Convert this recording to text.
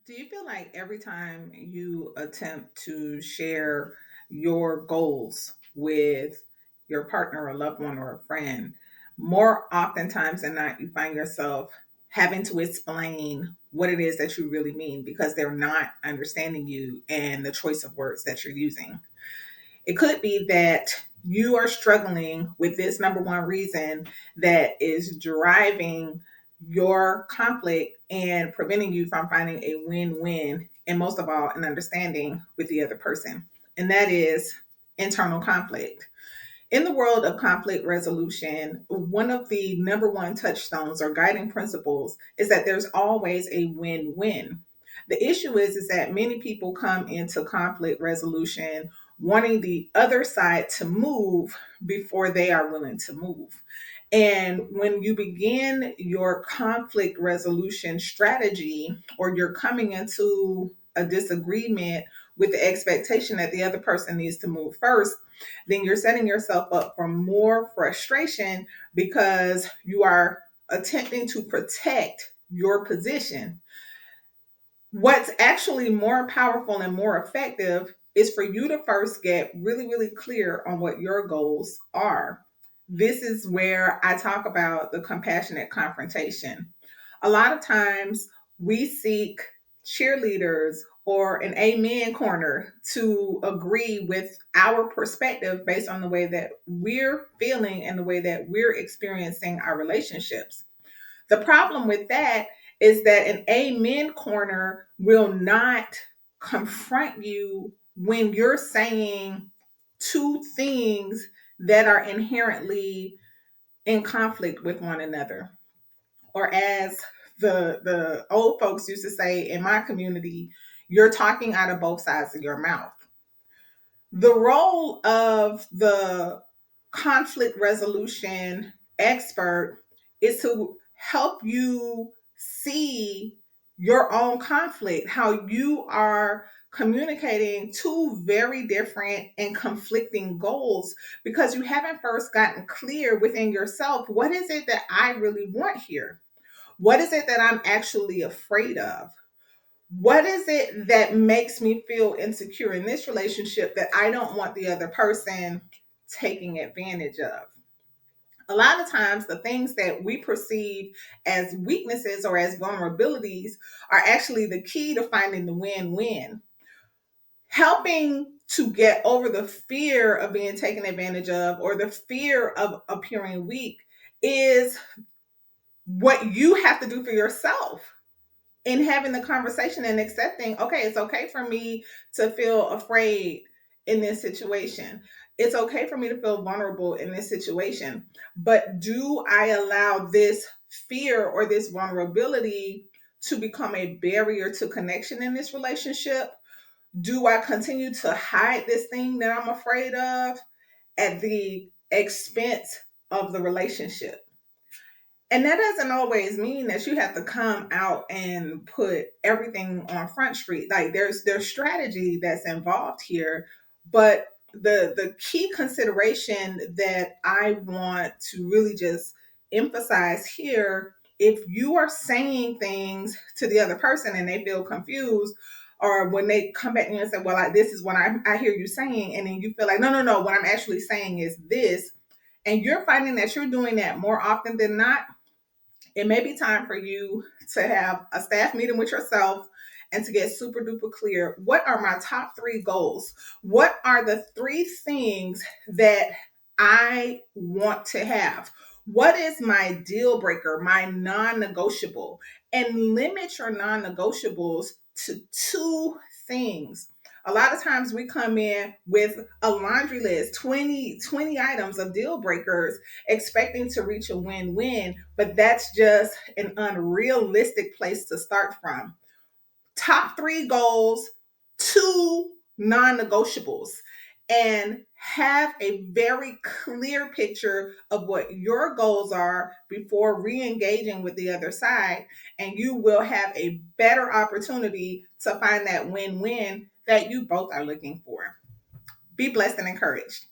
Do you feel like every time you attempt to share your goals with your partner, or loved one, or a friend, more oftentimes than not, you find yourself having to explain what it is that you really mean because they're not understanding you and the choice of words that you're using? It could be that you are struggling with this number one reason that is driving your conflict and preventing you from finding a win win, and most of all, an understanding with the other person. And that is internal conflict. In the world of conflict resolution, one of the number one touchstones or guiding principles is that there's always a win win. The issue is that many people come into conflict resolution wanting the other side to move before they are willing to move. And when you begin your conflict resolution strategy, or you're coming into a disagreement with the expectation that the other person needs to move first, then you're setting yourself up for more frustration because you are attempting to protect your position. What's actually more powerful and more effective is for you to first get really, really clear on what your goals are. This is where I talk about the compassionate confrontation. A lot of times we seek cheerleaders or an amen corner to agree with our perspective based on the way that we're feeling and the way that we're experiencing our relationships. The problem with that is that an amen corner will not confront you when you're saying two things that are inherently in conflict with one another. Or as the old folks used to say in my community, you're talking out of both sides of your mouth. The role of the conflict resolution expert is to help you see your own conflict, how you are communicating two very different and conflicting goals because you haven't first gotten clear within yourself. What is it that I really want here? What is it that I'm actually afraid of? What is it that makes me feel insecure in this relationship that I don't want the other person taking advantage of? A lot of times, the things that we perceive as weaknesses or as vulnerabilities are actually the key to finding the win win. Helping to get over the fear of being taken advantage of or the fear of appearing weak is what you have to do for yourself in having the conversation and accepting, okay, it's okay for me to feel afraid in this situation. It's okay for me to feel vulnerable in this situation. But do I allow this fear or this vulnerability to become a barrier to connection in this relationship? Do I continue to hide this thing that I'm afraid of at the expense of the relationship? And that doesn't always mean that you have to come out and put everything on front street. Like there's strategy that's involved here, but the key consideration that I want to really just emphasize here, if you are saying things to the other person and they feel confused, or when they come back to you and say, well, this is what I hear you saying, and then you feel like, no, what I'm actually saying is this, and you're finding that you're doing that more often than not, it may be time for you to have a staff meeting with yourself and to get super duper clear. What are my top three goals? What are the three things that I want to have? What is my deal breaker, my non negotiable? And limit your non negotiables to two things. A lot of times we come in with a laundry list, 20 items of deal breakers, expecting to reach a win win, but that's just an unrealistic place to start from. Top three goals, two non negotiables, and have a very clear picture of what your goals are before re engaging with the other side. And you will have a better opportunity to find that win win that you both are looking for. Be blessed and encouraged.